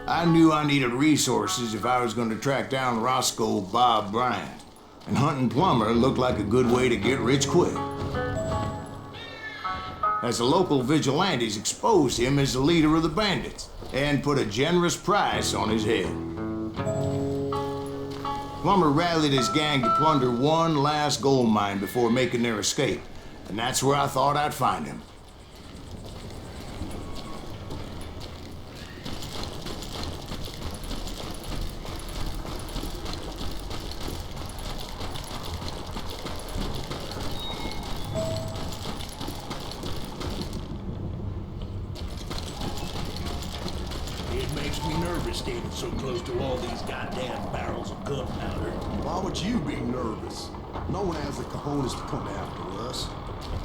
I knew I needed resources if I was going to track down Roscoe Bob Bryant, and hunting Plummer looked like a good way to get rich quick. As the local vigilantes exposed him as the leader of the bandits and put a generous price on his head. Plummer rallied his gang to plunder one last gold mine before making their escape, and that's where I thought I'd find him. Standing so close to all these goddamn barrels of gunpowder. Why would you be nervous? No one has the cojones to come after us.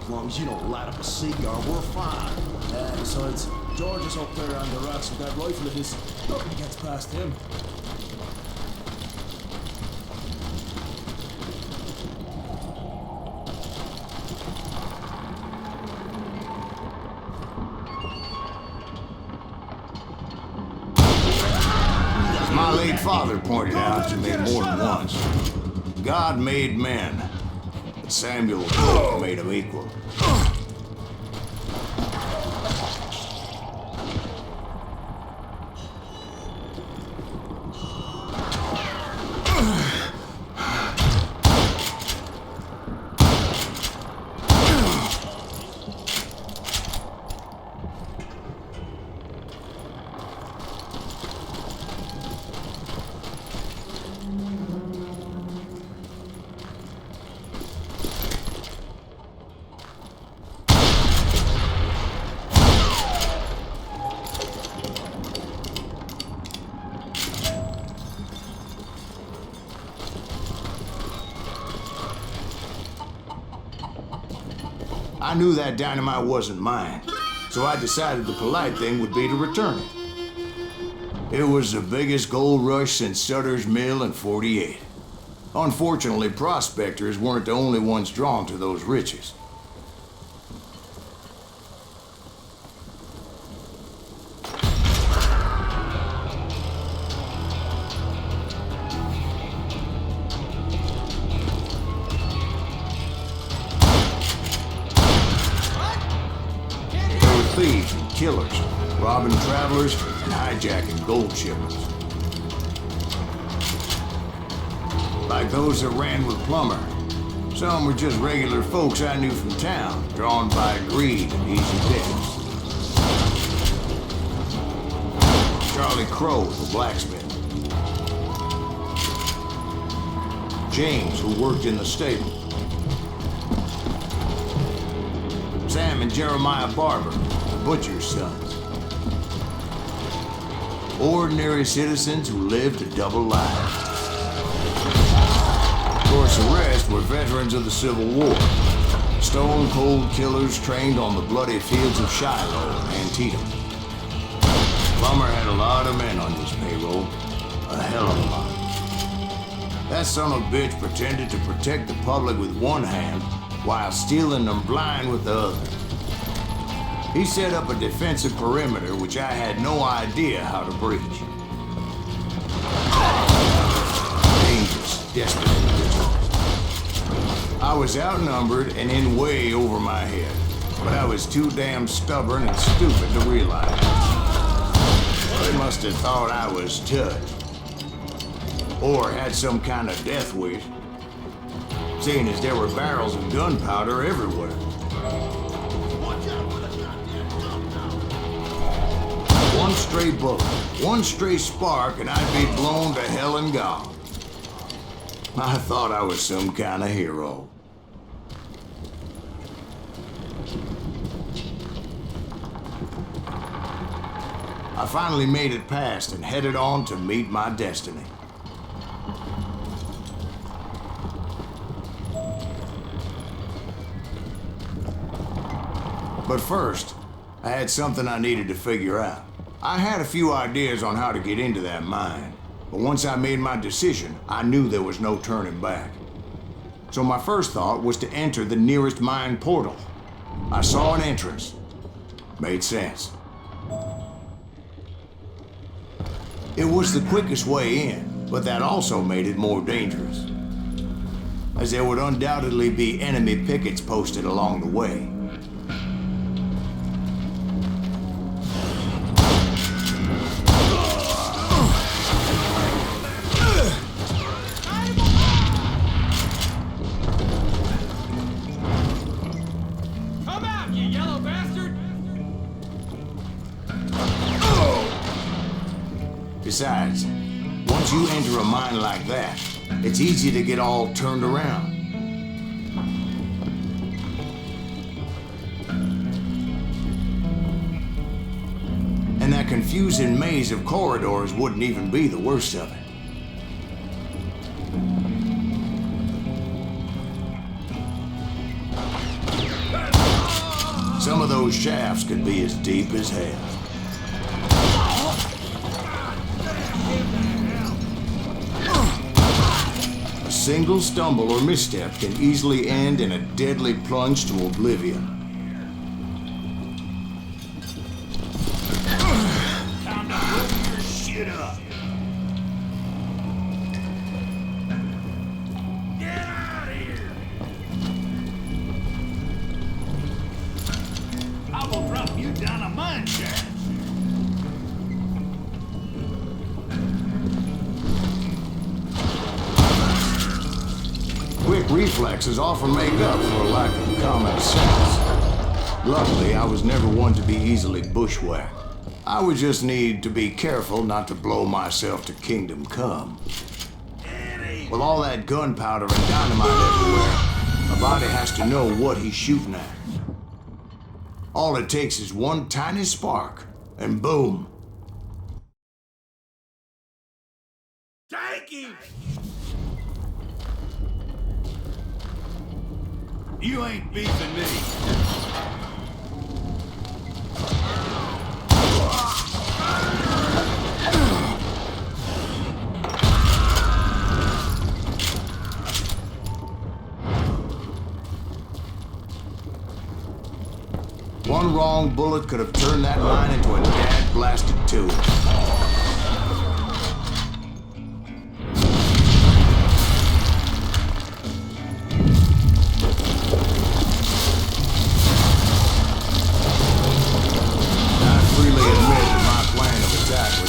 As long as you don't light up a cigar, we're fine. Besides, George is up there on the rocks with that rifle of his. Nothing gets past him. My late father pointed out to me more than once. God made men, but Samuel made them equal. I knew that dynamite wasn't mine, so I decided the polite thing would be to return it. It was the biggest gold rush since Sutter's Mill in '48. Unfortunately, prospectors weren't the only ones drawn to those riches. Thieves and killers, robbing travelers and hijacking gold shipments. Like those that ran with Plummer. Some were just regular folks I knew from town, drawn by greed and easy pickings. Charlie Crow, the blacksmith. James, who worked in the stable. Sam and Jeremiah Barber, the butcher's sons. Ordinary citizens who lived a double life. Of course, the rest were veterans of the Civil War. Stone-cold killers trained on the bloody fields of Shiloh and Antietam. Plummer had a lot of men on his payroll. A hell of a lot. That son of a bitch pretended to protect the public with one hand while stealing them blind with the other. He set up a defensive perimeter which I had no idea how to breach. Dangerous, desperate individuals. I was outnumbered and in way over my head, but I was too damn stubborn and stupid to realize it. They must have thought I was touched, or had some kind of death wish, seeing as there were barrels of gunpowder everywhere. One stray bullet, one stray spark, and I'd be blown to hell and gone. I thought I was some kind of hero. I finally made it past and headed on to meet my destiny. But first, I had something I needed to figure out. I had a few ideas on how to get into that mine, but once I made my decision, I knew there was no turning back. So my first thought was to enter the nearest mine portal. I saw an entrance. Made sense. It was the quickest way in, but that also made it more dangerous, as there would undoubtedly be enemy pickets posted along the way. Come out, you yellow bastard! Besides, once you enter a mine like that, it's easy to get all turned around. And that confusing maze of corridors wouldn't even be the worst of it. Some of those shafts could be as deep as hell. A single stumble or misstep can easily end in a deadly plunge to oblivion. Time to blow your shit up. Get out of here! I will drop you down a mine shaft. Quick reflexes often make up for a lack of common sense. Luckily, I was never one to be easily bushwhacked. I would just need to be careful not to blow myself to kingdom come. With all that gunpowder and dynamite everywhere, a body has to know what he's shooting at. All it takes is one tiny spark, and boom. Take him! You ain't beefing me. One wrong bullet could have turned that mine into a dad-blasted tube.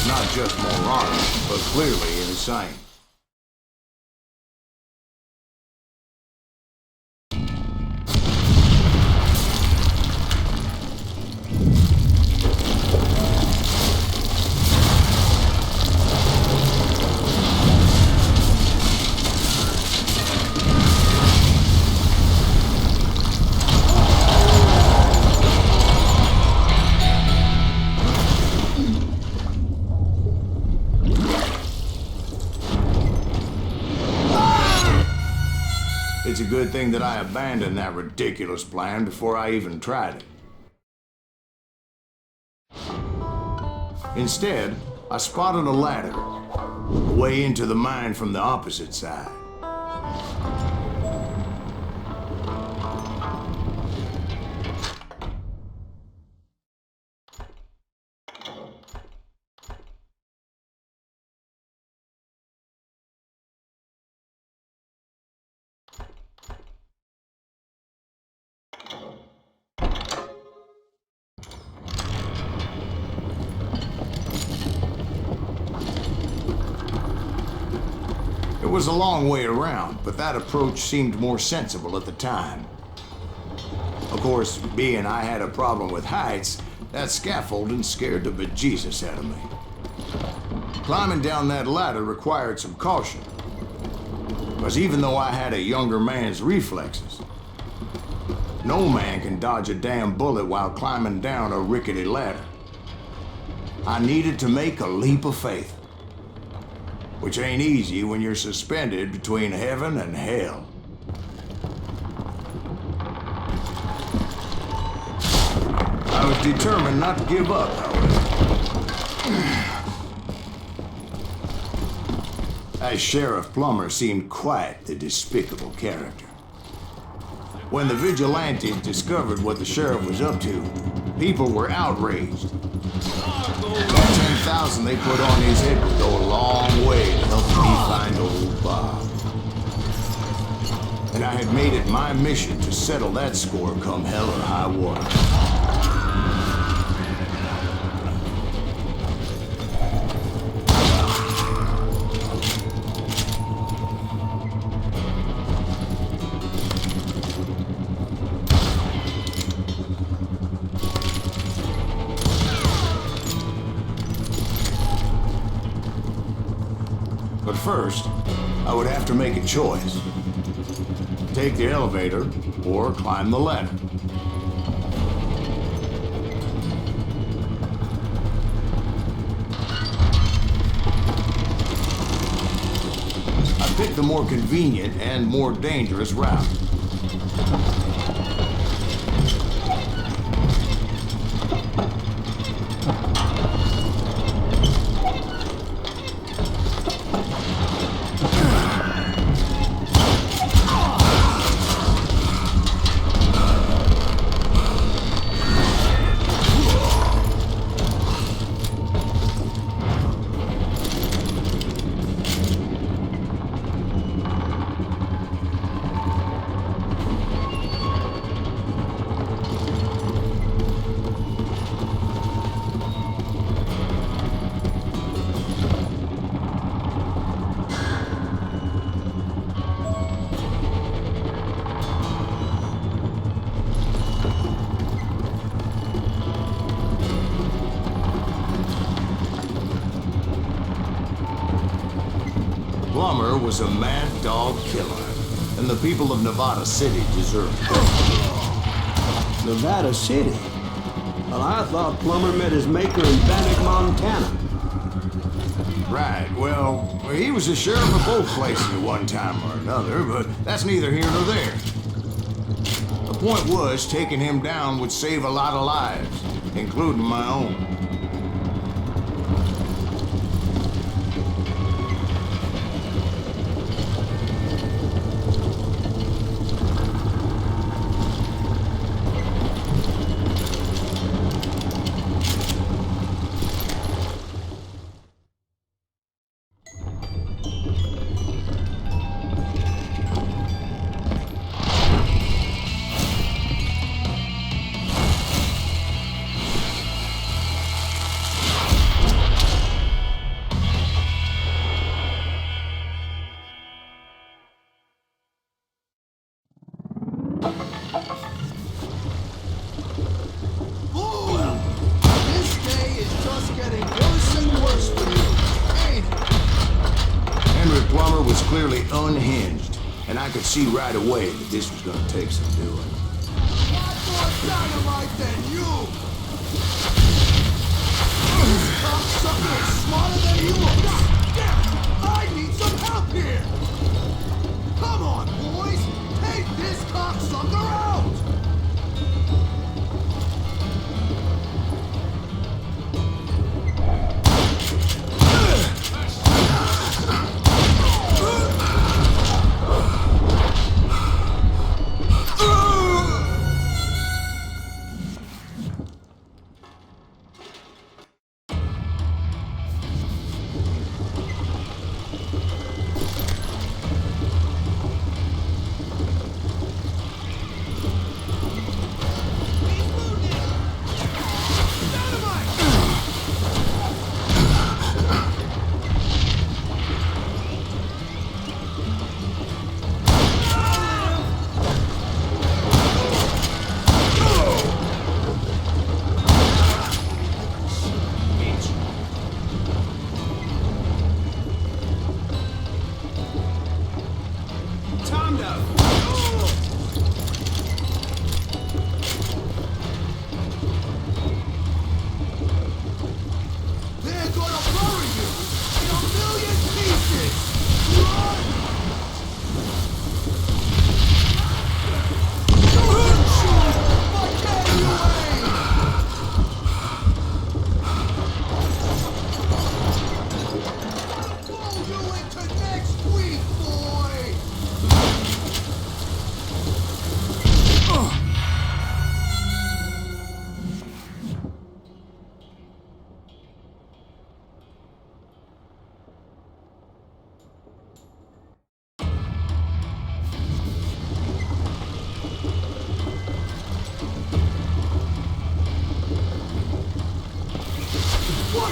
Not just moronic, but clearly insane. It's a good thing that I abandoned that ridiculous plan before I even tried it. Instead, I spotted a ladder, a way into the mine from the opposite side. It was a long way around, but that approach seemed more sensible at the time. Of course, being I had a problem with heights, that scaffolding scared the bejesus out of me. Climbing down that ladder required some caution, because even though I had a younger man's reflexes, no man can dodge a damn bullet while climbing down a rickety ladder. I needed to make a leap of faith, which ain't easy when you're suspended between heaven and hell. I was determined not to give up, however. As Sheriff Plummer seemed quite the despicable character. When the vigilantes discovered what the sheriff was up to, people were outraged. That $10,000 they put on his head would go a long way to helping me find old Bob. And I had made it my mission to settle that score come hell or high water. But first, I would have to make a choice. Take the elevator or climb the ladder. I picked the more convenient and more dangerous route. Plummer was a mad dog killer, and the people of Nevada City deserved it. Nevada City? Well, I thought Plummer met his maker in Bannock, Montana. Right, well, he was the sheriff of both places at one time or another, but that's neither here nor there. The point was, taking him down would save a lot of lives, including my own. Plummer was clearly unhinged, and I could see right away that this was gonna take some doing. Lot more dynamite than you! This cocksucker is smarter than you look! I need some help here! Come on, boys! Take this cocksucker out!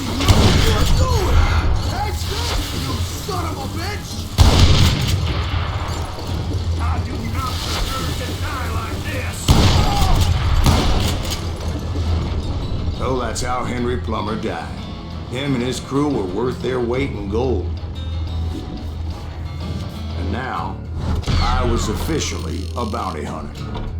what you're doing! Catch this, you son of a bitch! I do not deserve to die like this! So that's how Henry Plummer died. Him and his crew were worth their weight in gold. And now, I was officially a bounty hunter.